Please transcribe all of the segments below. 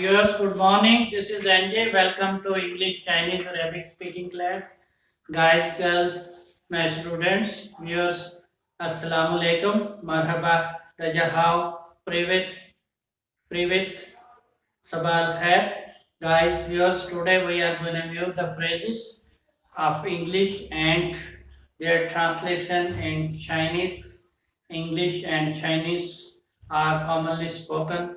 Viewers, good morning. This is Anjay. Welcome to English, Chinese, Arabic speaking class. Guys, girls, my students, viewers, Assalamu alaikum, Marhaba, Tajahau, Privet, Privet, Sabal Khair. Guys, viewers, today we are going to view the phrases of English and their translation in Chinese. English and Chinese are commonly spoken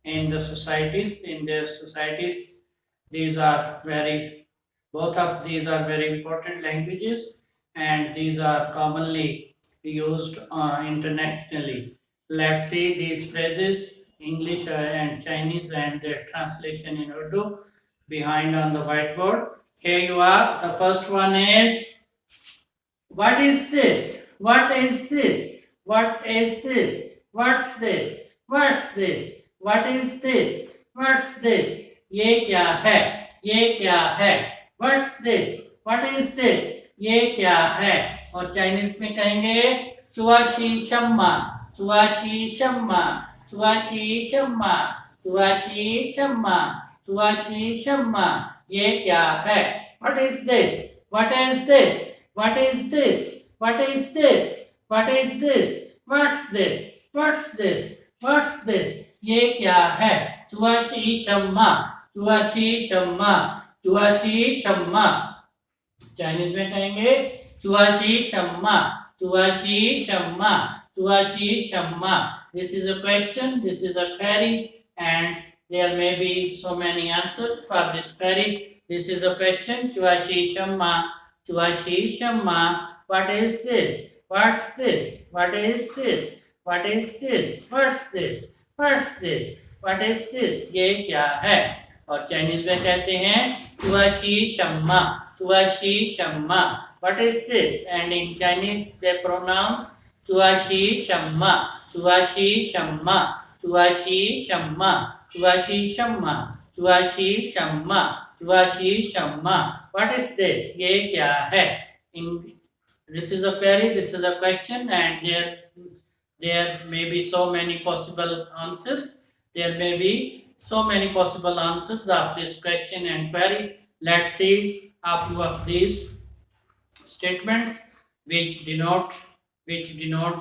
in the societies, in their societies. These are very, both of these are very important languages and these are commonly used internationally. Let's see these phrases, English and Chinese, and their translation in Urdu behind on the whiteboard. Here you are. The first one is, what is this? What is this? What is this? What's this? What's this? What is this? What's this? ये क्या है? ये क्या है? What's this? What is this? ये क्या है? और चाइनीज में कहेंगे चुआशी शम्मा, चुआशी शम्मा, चुआशी शम्मा, चुआशी शम्मा, चुआशी शम्मा. ये क्या है? What is this? What is this? What is this? What is this? What is this? What's this? What's this? What's this? ये क्या है? चुआशी शम्मा, चुआशी शम्मा, चुआशी शम्मा. चाइनीज में कहेंगे चुआशी शम्मा, चुआशी शम्मा, चुआशी शम्मा. This is a question, this is a query, and there may be so many answers for this query. This is a question, चुआशी Shamma, चुआशी Shamma. What is this? What's this? What is this? What is this? What's this? What's this? What is this? ये क्या है? और Chinese में कहते हैं चुआशी शम्मा, चुआशी शम्मा. What is this? And in Chinese they pronounce चुआशी Shamma, चुआशी Shamma, चुआशी Shamma, चुआशी Shamma, चुआशी Shamma, चुआशी Shamma. What is this? ये क्या है? This is a query, this is a question, and there may be so many possible answers. There may be so many possible answers of this question and query. Let's see a few of these statements which denote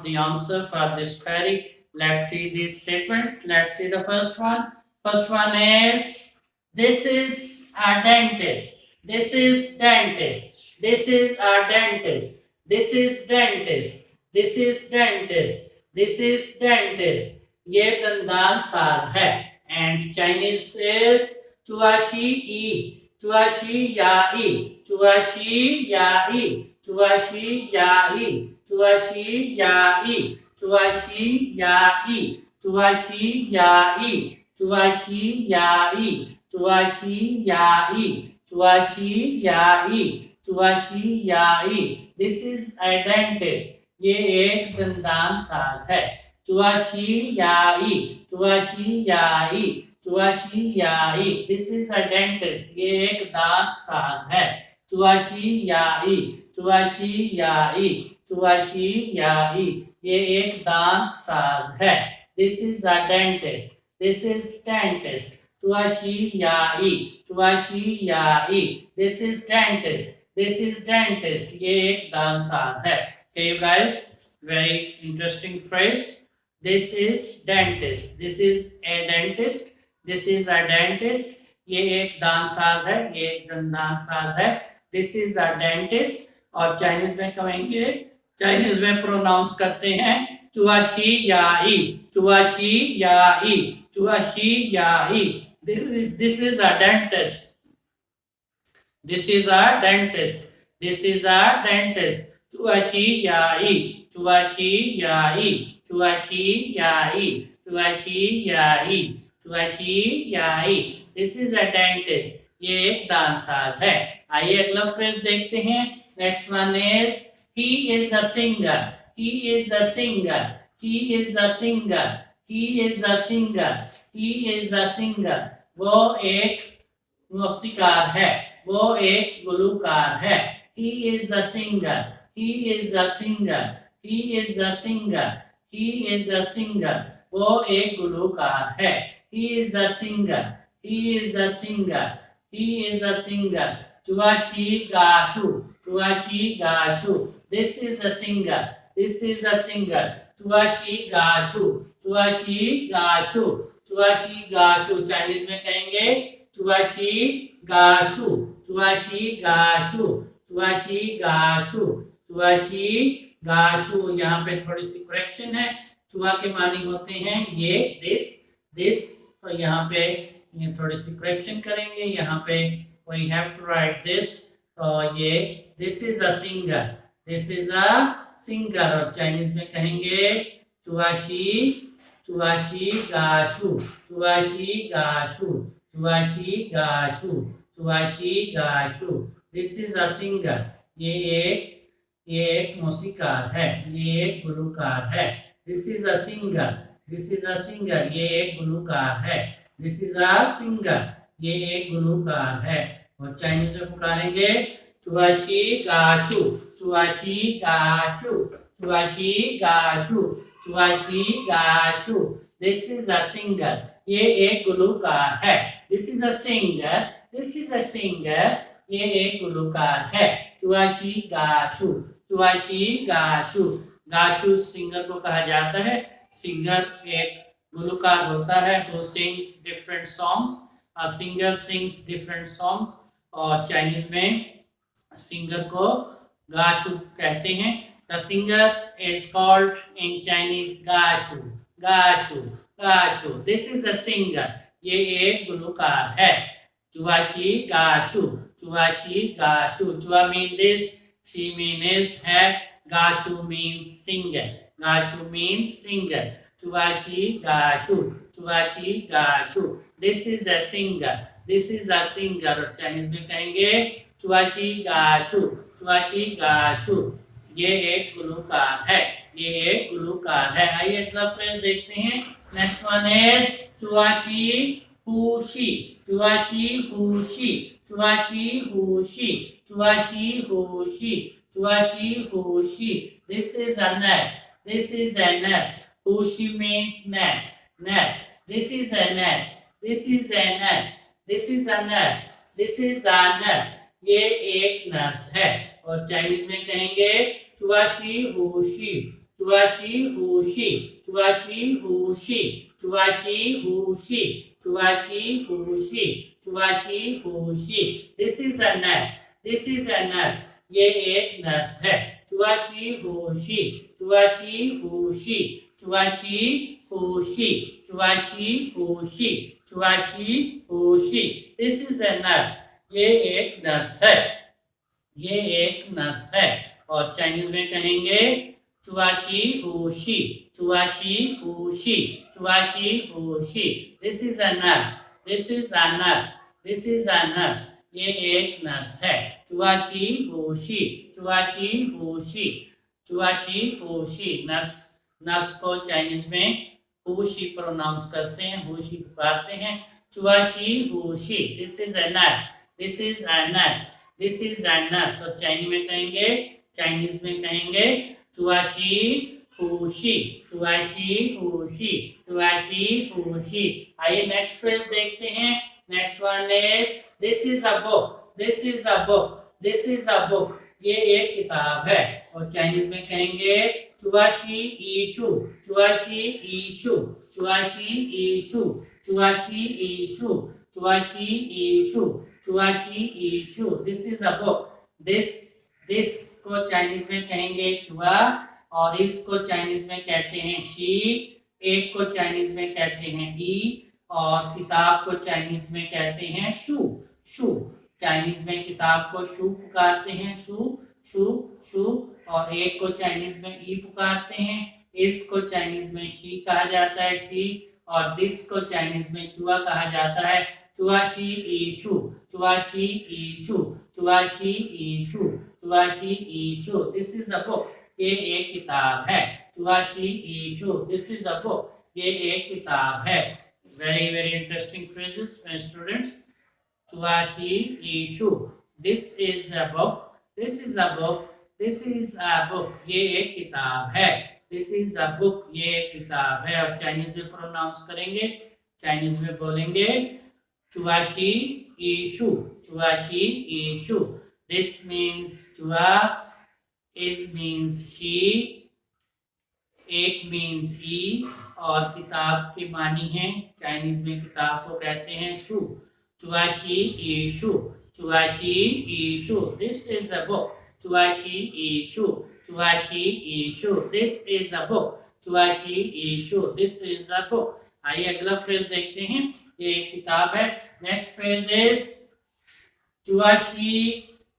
the answer for this query. Let's see these statements. Let's see the first one. First one is, this is a dentist. This is dentist. This is a dentist. This is dentist. This is dentist. This is dentist. ये दंतान साज है. And Chinese is चुआशी ई, चुआशी या ई, चुआशी या ई, चुआशी या ई, चुआशी या ई, चुआशी या ई, चुआशी या ई, चुआशी या ई, चुआशी या ई, चुआशी या ई, चुआशी या ई. This is a dentist. ये एक दंतान साज है. चुआशी या ई, चुआशी या ई, चुआशी या ई. This is a dentist. ये एक दांत साज है. चुआशी या ई, चुआशी या ई, चुआशी या ई. ये एक दांत साज है. This is a dentist. This is dentist. चुआशी या ई, चुआशी या ई. This is dentist. This is dentist. ये एक दांत साज है. Okay, guys, very interesting phrase. This is dentist. This is a dentist. This is a dentist. ये एक दांत साज है. ये एक दांत साज है. This is a dentist. और चाइनीज में कहेंगे, चाइनीज में प्रोनाउंस करते हैं चुआशी या ई, चुआशी या ई, चुआशी या ई. This is a dentist. This is a dentist. This is a dentist. चुआशी या ई, चुआशी या ई, चुआशी या ई, चुआशी या ई, चुआशी या ई. This is a dentist. ये एक दांत साज है. आइए अगला फ्रेज देखते हैं. Next one is, he is a singer. He is a singer. He is a singer. He is a singer. He is a singer. वो एक मौसीकार है. वो एक गुलूकार है. He is a singer. He is a singer. He is a singer. He is a singer. वो एक गुलूकार है. He is a singer. he is a singer, he is a singer. Chuashi gashu, chuashi gashu. This is a singer, this is a singer. Chuashi gashu, chuashi gashu, chuashi gashu. Chinese में कहेंगे चुआशी गाशु, चुआशी गाशु, चुआशी गाशु, चुआशी गाशु। यहाँ पे थोड़ी सी करेक्शन है, चुआ के मानी होते हैं ये दिस, तो यहाँ पे ये थोड़ी सी करेक्शन करेंगे। यहाँ पे we have to write this, तो ये this is a singer, this is a singer. और चाइनीज में कहेंगे चुआशी, चुआशी गाशु, चुआशी गाशु, चुआशी गाशु, चुआशी गाशु। दिस इज अ सिंगर, ये एक मौसीकार है, ये एक गुलूकार है। This is a singer, this is a singer, ये एक गुलूकार है। दिस इज अ सिंगर, ये एक गुलूकार है। और चाइनीज में पुकारेंगे चुआशी गाशु, चुआशी गाशु, चुआशी गाशु, चुआशी गाशु। दिस इज अ सिंगर, ये एक गुलूकार है। This is a singer, this is a singer, ये एक गुलूकार है। चुआशी गाशु, चुआशी गाशु। गाशु सिंगर को कहा जाता है। सिंगर एक गुलूकार होता है who sings different songs, a singer sings different songs। और चाइनीज में सिंगर को गाशु कहते हैं। The singer is called in Chinese गाशु, गाशु, गाशु। This is a singer, ये एक गुलूकार है। चुआशी गाशु, चुआशी गाशु। चुआ mean this, she mean is, है। गाशु means singer, गाशु means singer। चुआशी गाशु, चुआशी गाशु। This is a singer, this is a singer। और चाइनीज में कहेंगे चुआशी गाशु, चुआशी गाशु। ये एक गुलूकार है, ये एक गुलूकार है। आइए अगला फ्रेज देखते हैं। नेक्स्ट वन इज चुआशी हुशी, चुआशी हुशी, चुआशी हुशी, चुआशी हुशी, चुआशी हुशी। This is a nest, this is a nest। Hushi means nest, nest। This is a nest, this is a nest, this is a nest, this is a nest। ये एक नर्स है। और चाइनीज में कहेंगे चुआशी हुशी, चुआशी हुशी, चुआशी हुशी, चुआशी हुशी, चुआशी हुशी, चुआशी हुशी। This is a nest, this is a nest। ये एक नर्स है। चुआशी हुशी, चुआशी हुशी, चुआशी हुशी, चुआशी हुशी, चुआशी हुशी। This is a nurse, ये एक नर्स है, ये एक नर्स है। और चाइनीज में कहेंगे चुआशी हुशी, चुआशी हुशी, चुआशी हुशी। This is a nurse, this is a nurse, this is a nurse। ये एक नर्स है। चुआशी हुशी, चुआशी हुशी, चुआशी हुशी। नर्स, नर्स को चाइनीज में हुशी प्रोनाउंस करते हैं, हुशी पुकारते हैं। चुआशी हुशी। This is a nurse, this is a nurse, this is a nurse. और चाइनीज में कहेंगे, चाइनीज में कहेंगे चुआशी हुशी, चुआशी हुशी, चुआशी हुशी। आइए नेक्स्ट फ्रेज देखते हैं। Next one is this is a book, this is a book, this is a book. ये एक किताब है। और चाइनीज में कहेंगे चुआशी ईशु, चुआशी ईशु, चुआशी ईशु, चुआशी ईशु, चुआशी ईशु, चुआशी ईशु। This is a book. This को चाइनीज में कहेंगे चुआ, और इसको चाइनीज में कहते हैं शी। एक को चाइनीज में कहते हैं ई, और किताब को चाइनीज में कहते हैं शू, शू। चाइनीज में किताब को शू पुकारते हैं, शू, शू, शू। और एक को चाइनीज में ई पुकारते हैं। इसको चाइनीज में शी कहा जाता है, सी। और दिस को चाइनीज में चुआ कहा जाता है, चुआशी ईशु, चुआशी ईशु, चुआशी ईशु, चुआशी ईशु। दिस इज अ बुक, ये एक किताब है। चुआशी ईशु, दिस इज अ बुक, ये एक किताब है। Very very interesting phrases students. चुआशी ईशु, this is a book, this is a book, this is a book. ये एक किताब है। दिस इज अ बुक, ये एक किताब है। और चाइनीज में प्रोनाउंस करेंगे, चाइनीज में बोलेंगे चुआशी ईशु, चुआशी ईशु। दिस मीन्स चुआ, इज मीन्स शी, एक मीन्स ई, और किताब के मानी है, चाइनीज में किताब को कहते हैं शू। चुआशी ईशु, चुआशी ईशु। दिस इज अ बुक, चुआशी ईशु, चुआशी ईशु। दिस इज अ बुक, चुआशी ईशु। This is a book. आइए अगला फ्रेज देखते हैं। ये एक किताब है। नेक्स्ट फ्रेज इज चुआशी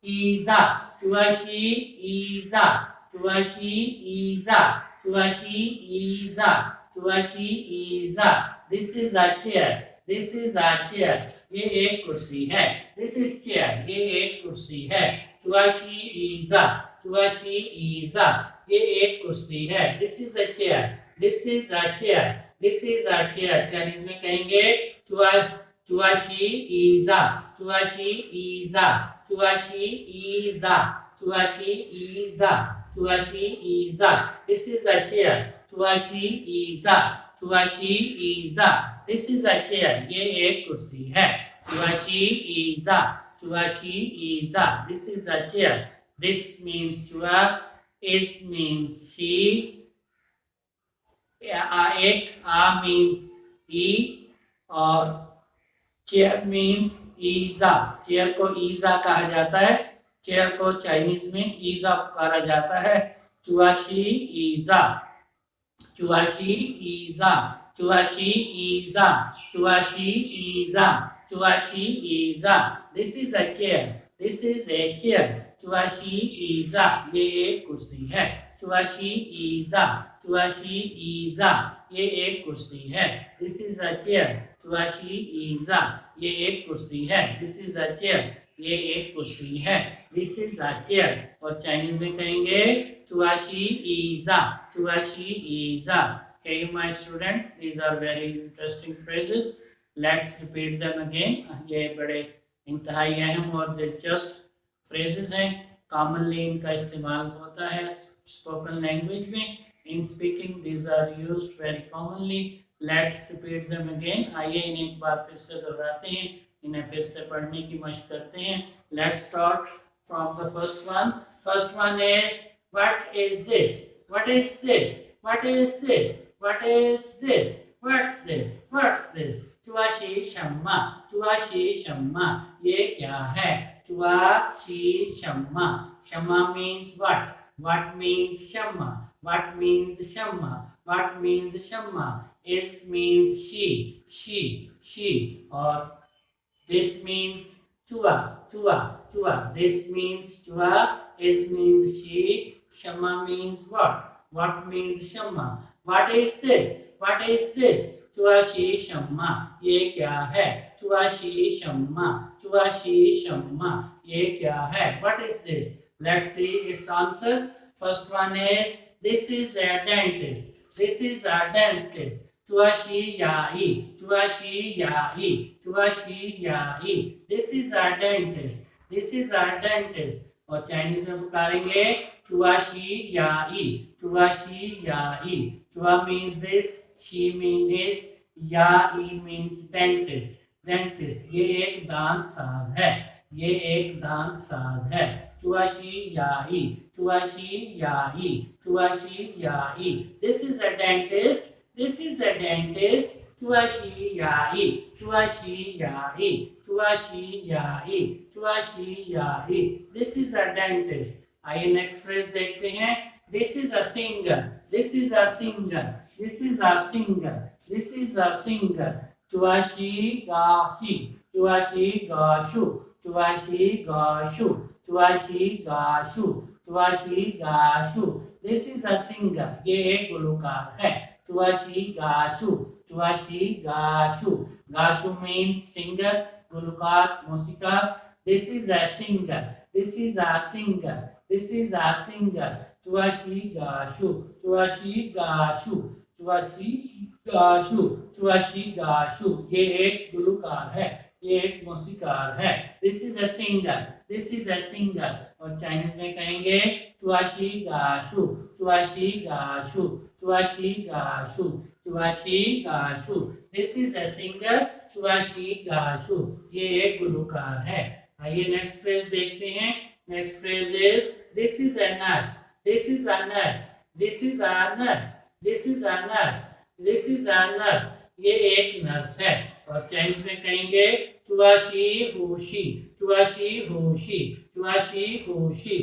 ईजा, चुआशी ईजा, चुआशी ईजा, चुआशी ईजा, चुआशी ईजा। This is a chair, this is a chair. ये एक कुर्सी है। दिस इज चेयर, ये एक कुर्सी है। चुआशी ईजा, चुआशी ईजा। ये एक कुर्सी है। This is a chair, this is a chair, this is a chair. Chinese में कहेंगे चुआशी ईजा, चुआशी ईजा, चुआशी ईजा, चुआशी ईजा, चुआशी ईजा। दिस इज अ चेयर, चुआशी ईजा, चुआशी ईजा। दिस इज अ चेयर, ये एक कुर्सी है। चुआशी ईजा, चुआशी ईजा। This is a chair. This means चुआ, इस मीन्स शी, एक आ मीन्स ई, और चेयर मीन्स ईजा। चेयर को ईजा कहा जाता है। चेयर को चाइनीज में ईजा पुकारा जाता है। चुआशी ईजा, चुआशी ईजा, चुआशी ईजा, चुआशी ईजा, चुआशी ईजा। This is a chair, this is a chair. चुआशी ईजा, ये एक कुर्सी है। चुआशी ईजा, चुआशी ईजा। ये एक कुर्सी है। दिस इज अ चेयर, चुआशी ईजा। ये एक कुर्सी है। दिस इज अ चेयर, ये एक कुर्सी है। This is a chair. और चाइनीज में कहेंगे चुआशी ईजा, चुआशी ईजा। Hey my students, these are very interesting phrases. Let's repeat them again. ये बड़े इंतहाई अहम और दिलचस्प phrases हैं। Commonly इनका इस्तेमाल होता है spoken language में। In speaking, these are used very commonly. Let's repeat them again. आइए इन्हें एक बार फिर से दोहराते हैं, इन्हें फिर से पढ़ने की मशक करते हैं। Let's start from the first one. First one is, what is this? What is this? What is this? What is this? What's this? What's this? चुआशी शम्मा, चुआशी शम्मा। ये क्या है? चुआशी शम्मा। शम्मा means what? What means shamma? What means shamma? What means shamma? Is means she, or this means chua, chua, chua. This means chua, is means she, shamma means what? What means shamma? What is this? What is this? चुआशी शम्मा। ये क्या है? चुआशी शम्मा, चुआशी शम्मा। ये क्या है? What is this? Let's see its answers. First one is, this is a dentist. This is a dentist. चुआशी याई, चुआशी याई, चुआशी याई। This is a dentist. This is a dentist. और चाइनीज में पुकारेंगे चुआशी याई, चुआशी याई। चुआ मीन्स दिस, शी मीन दिस, याई मीन्स डेंटिस्ट, डेंटिस्ट। ये एक दांत साज है, ये एक दांत साज है। चुआशी याई, चुआशी याई, चुआशी याई। This is a dentist, this is a dentist. चुआशी याई, चुआशी याई, चुआशी याई, चुआशी याई। This is a dentist. आइए नेक्स्ट फ्रेज देखते हैं। This is a singer, this is a singer, this is a singer, this is a singer. चुआशी गाशी, चुआशी गाशु, चुआशी गाशु, चुआशी गाशु, चुआशी गाशु। दिस इज अ सिंगर, ये एक गुलकार है। चुआशी गाशु, चुआशी गाशु। गाशु मीन्स सिंगर, गुलकार, मौसीकार। This is a singer, this is a singer, this is a singer. चुआशी गाशु, चुआशी गाशु, चुआशी गाशु, चुआशी गाशु। ये एक गुलकार है, ये एक मौसीकार है। This is a singer, this is a singer. और चाइनीज में कहेंगे चुआशी गाशु, चुआशी गाशु, चुआशी गाशु, चुआशी गाशु। दिस इज अ सिंगर चुआशी गाशु। ये एक गुलूकार है। आइए नेक्स्ट फ्रेज देखते हैं। Next phrase is this is a nurse. This is a nurse. This is a nurse. This is a nurse. This is a nurse. ये एक नर्स है। और चाइनीज में कहेंगे चुआशी हुशी। चुआशी हुशी। चुआशी हुशी।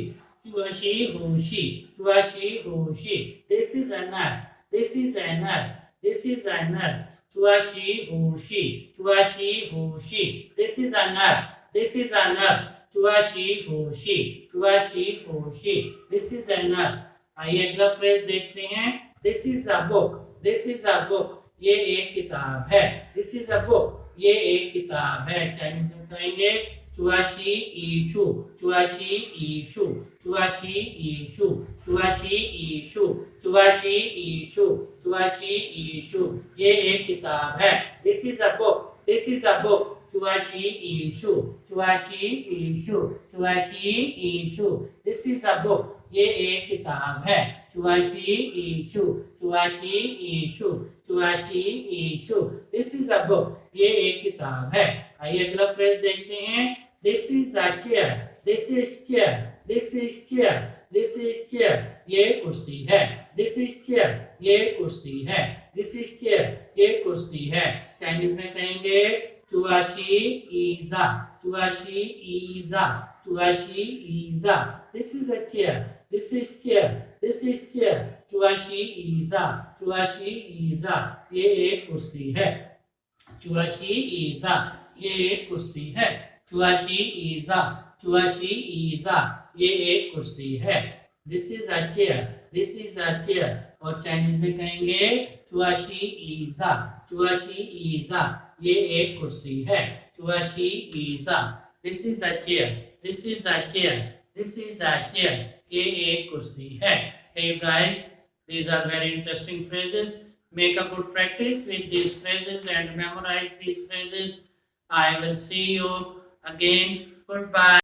चुआशी हुशी। चुआशी हुशी। This is a nurse. This is a nurse. This is a nurse. चुआशी हुशी। चुआशी हुशी। This is a nurse. This is a nurse. चुआशी हुशी। चुआशी हुशी। This is a nurse. आइए अगला फ्रेज देखते हैं। This is a book. This is a book. ये एक किताब है। This is a book. ये एक किताब है। चाइनीज में कहेंगे चुआशी ईशु। चुआशी ईशु। चुआशी ईशु। चुआशी ईशु। चुआशी ईशु। चुआशी ईशु। ये एक किताब है। This is a book. This is a book. चुआशी ईशु। चुआशी ईशु। चुआशी ईशु। This is a book. ये एक किताब है। चुआशी ईशु। चुआशी ईशु। चुआशी ईशु। This is a book. ये एक किताब है। आइए अगला फ्रेज देखते हैं। This is a chair. This is chair. This is chair. This is chair. ये कुर्सी है। This is chair. ये कुर्सी है। This is chair. ये कुर्सी है। चाइनीज में कहेंगे चुआशी ईजा। चुआशी ईजा। चुआशी ईजा। This is a chair. This is chair. This is chair. चुआशी ईजा। चुआशी ईजा। ये एक कुर्सी है। चुआशी ईजा। ये एक कुर्सी है। चुआशी ईजा। चुआशी ईजा। ये एक कुर्सी है। This is a chair. This is a chair. और चाइनीज में कहेंगे चुआशी ईजा। चुआशी ईजा। ये एक कुर्सी है। चुआशी ईजा। This is a chair. This is a chair. This is a chair. ये एक कुर्सी है। Hey guys, these are very interesting phrases. Make a good practice with these phrases and memorize these phrases. I will see you again. Goodbye.